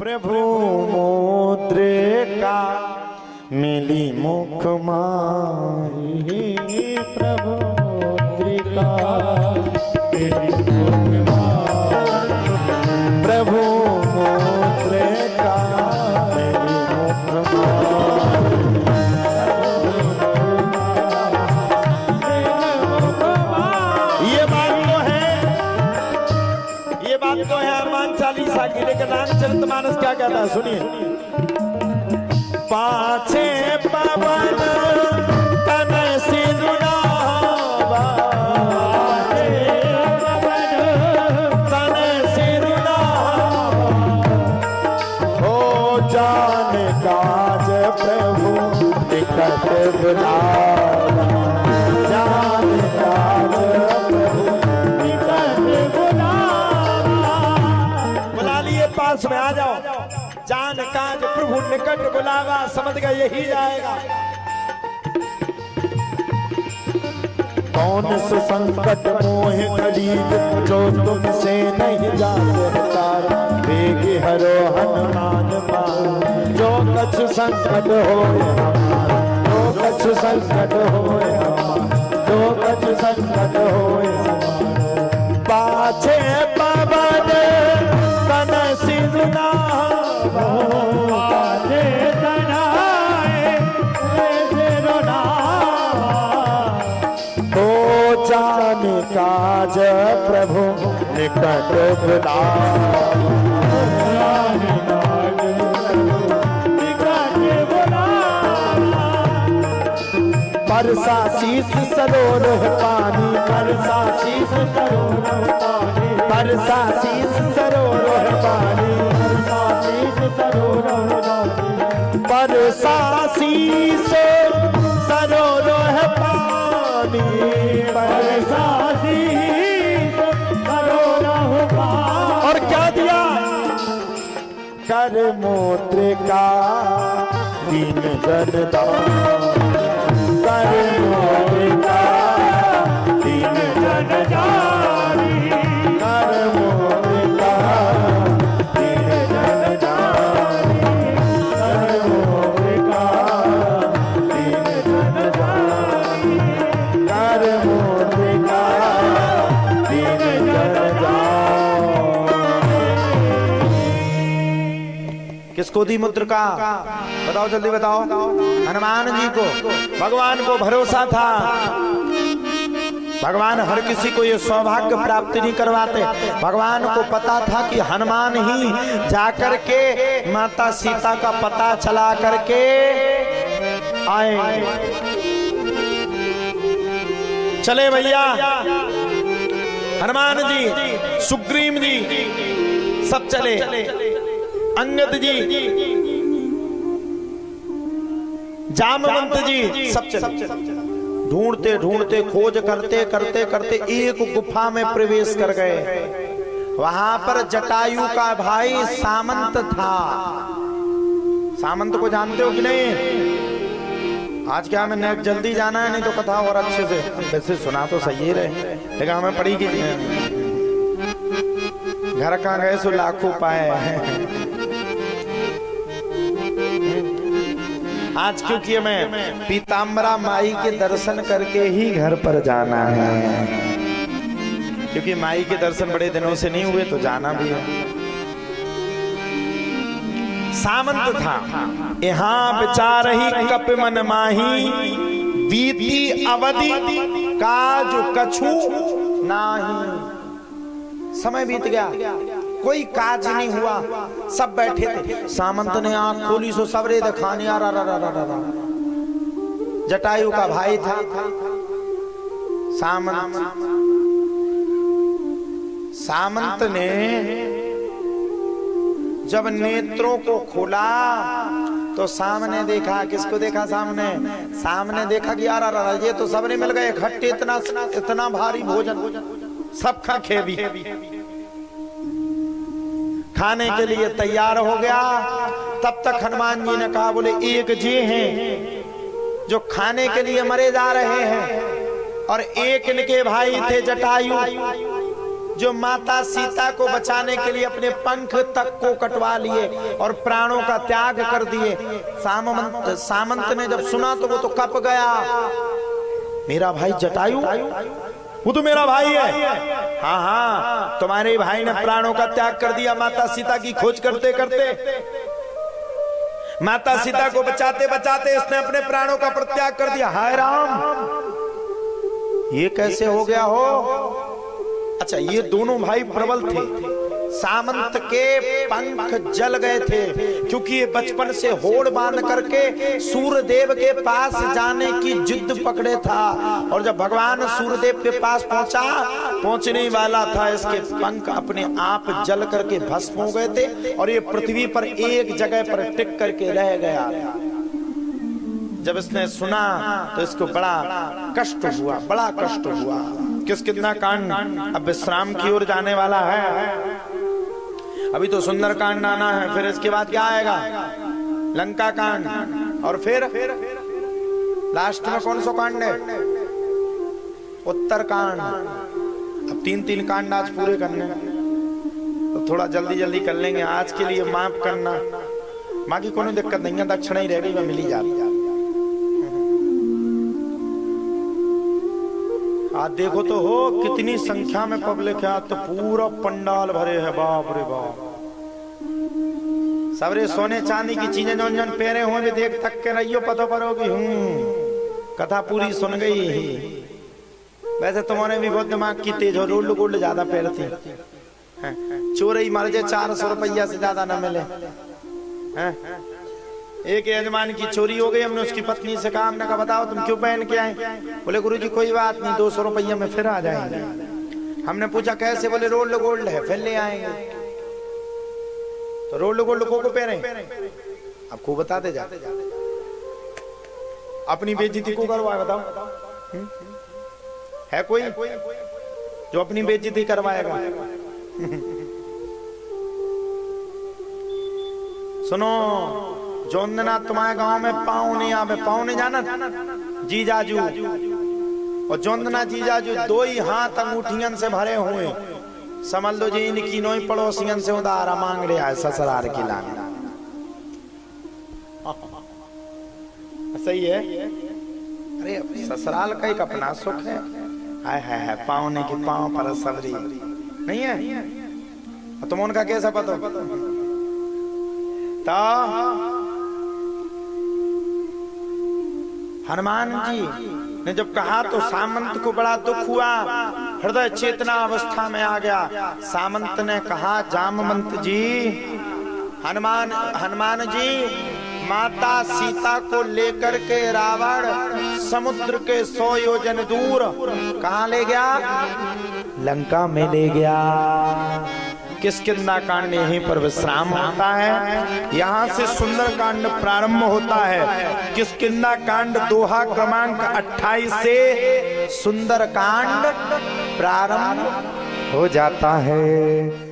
प्रभु मुद्रिका मिली मुख माही, प्रभु मुद्रिका मिली मुख माही, प्रभु मुद्रिका मिली मुख माही। ये बात तो है हनुमान चालीसा की, लेकिन रामचरितमानस क्या कहता है सुनिए। पाछे पवन तन सिरुनावा, तन सिरुनावा, हो जान काज प्रभु निकट बुलावा, जान काज प्रभु निकट बुलावा। बुला लिए पास में आ जाओ, जान काज प्रभु निकट बुलावा, समझ गए यही जाएगा। कौन सो संकट मोह करीब, जो तुमसे नहीं जाते तार, वेग हरो हनुमान मान, जो कछ संकट होए हमार, जो कछ संकट होए हमार, जो कछ संकट होए हमार। पाछे पवन तन सिरुनावा, पाछे तनाए सिरुनावा, हो जान काज प्रभु निकट बुलावा, जान काज प्रभु निकट बुलावा। बरसा शीस सरोवर पानी, बरसा शीस सरोवर पानी, बरसा शीस सरोवर पानी, बरसा शीस सरोवर पानी, बरसा शीस सरोवर पानी, बरसा शीस सरोवर पानी। और क्या दिया? कर मुद्रिका दीन जन दान, कर मुद्रिका दीन जन जानी, कर मुद्रिका दीन जन जानी, कर मुद्रिका दीन जन जानी, कर मुद्रिका दीन जन जानी। किसको दी मुद्रिका? बताओ जल्दी बताओ। हनुमान जी को। भगवान को भरोसा था, भगवान हर किसी को ये सौभाग्य प्राप्त नहीं करवाते। भगवान को पता था कि हनुमान ही जाकर के माता सीता का पता चला करके आए। चले भैया हनुमान जी, सुग्रीव जी सब चले, अंगद जी, जामवंत जी सब चले। ढूंढते ढूंढते खोज करते करते करते एक गुफा में प्रवेश कर गए। वहां पर जटायु का भाई सामंत था। सामंत को जानते हो कि नहीं? आज क्या हमें जल्दी जाना है, नहीं तो कथा और अच्छे से वैसे सुना तो सही ही रहे, लेकिन हमें पड़ी कि घर कहाँ गए सो लाखों पाए। आज क्योंकि हमें पीताम्बरा माई के दर्शन करके ही घर पर जाना है, क्योंकि माई के दर्शन बड़े दिनों से नहीं हुए, तो जाना भी है। सामंत था। यहाँ विचार ही कप मन माही, बीती अवधि काज कछु नाही। समय बीत गया, कोई काज नहीं हुआ, सब बैठे थे। सामंत ने आंख खोली सो सबरे दिखाने आ रहा। जटायु का भाई था सामंत ने जब नेत्रों को खोला तो सामने देखा। किसको देखा? सामने देखा कि यार ये तो सबने मिल गए इकट्ठे, इतना भारी भोजन सब खा खेवी। खाने के लिए तैयार हो गया। तब तक हनुमान जी ने कहा, बोले एक जी हैं जो खाने के लिए मरे जा रहे हैं, और एक इनके भाई थे जटायु, जो माता सीता को बचाने के लिए अपने पंख तक को कटवा लिए और प्राणों का त्याग कर दिए। सामंत ने जब सुना तो वो तो कप गया। मेरा भाई जटायु, वो तो मेरा भाई है। हाँ हाँ, तुम्हारे भाई ने प्राणों का त्याग कर दिया माता सीता की खोज करते करते। माता सीता को बचाते बचाते इसने अपने प्राणों का परित्याग कर दिया। हाय राम, ये कैसे हो गया हो? अच्छा, ये दोनों भाई प्रबल थे। सामंत के पंख जल गए थे क्योंकि ये बचपन से होड़ बांध करके सूर्यदेव के पास जाने की जिद पकड़े था। और जब भगवान सूर्यदेव के पास पहुंचने वाला था, इसके पंख अपने आप जल करके भस्म हो गए थे और ये पृथ्वी पर एक जगह पर टिक करके रह गया। जब इसने सुना तो इसको बड़ा कष्ट हुआ, बड़ा कष्ट हुआ। किष्किंधा कांड अब विश्राम की ओर जाने वाला है। अभी तो सुंदर कांड आना है, फिर इसके बाद क्या आएगा? लंका कांड, और फिर लास्ट में कौन सा कांड है? उत्तर कांड। अब 3-3 कांड आज पूरे करने, तो थोड़ा जल्दी जल्दी कर लेंगे। आज के लिए माफ करना, बाकी कोई दिक्कत नहीं है, दक्षिणा ही रह गई, वह मिली जाती। आज देखो तो हो कितनी संख्या में पब्लिक है, तो पूरा पंडाल भरे है। बाप रे बाप, सबरे सोने चांदी की चीजें जो जन पहने हुए भी देख थक के रहियो, पता पड़ोगी। कथा पूरी सुन गई। वैसे तुम्हारे भी बहुत दिमाग की तेज हो, रोल्ड गोल्ड ज्यादा पहनती। चोरी मर जाए 400 रुपया से ज्यादा न मिले। एक यजमान की चोरी हो गई, हमने उसकी पत्नी से कहा, हमने कहा बताओ तुम क्यों पहन के आए? बोले गुरुजी कोई बात नहीं, 200 रुपया में फिर आ जाएंगे। हमने पूछा कैसे? बोले रोल्ड गोल्ड है, फिर ले आएंगे। तो रोल्ड गोल्ड को पहने? आपको बताते जा, अपनी बेइज्जती को करवाए, बताओ है कोई जो अपनी बेइज्जती करवाएगा? सुनो, जोंदना तुम्हारे गांव में पाँव नहीं आवे, पाँव नहीं जाना जीजाजू, और जोंदना जीजाजू 2 ही हाथ अंगूठियन से भरे हुए। समझ लो जी इनकी नोई पड़ोसियन से उधारा मांग रहा है ससुराल की लाने। सही है? अरे ससुराल का एक अपना सुख है। हाय हाय हाय, पाँव की पाँव पर सबरी नहीं है। तुम उनका कैसा पता? हनुमान जी ने जब कहा तो सामंत को बड़ा दुख हुआ, हृदय चेतना अवस्था में आ गया। सामंत ने कहा जामवंत जी, हनुमान जी, माता सीता को लेकर के रावण समुद्र के 100 योजन दूर कहाँ ले गया? लंका में ले गया। किष्किंधा कांड यहीं पर विश्राम होता है। यहाँ से सुंदर कांड प्रारंभ होता है। किष्किंधा कांड दोहा क्रमांक 28 से सुंदर कांड प्रारंभ हो जाता है।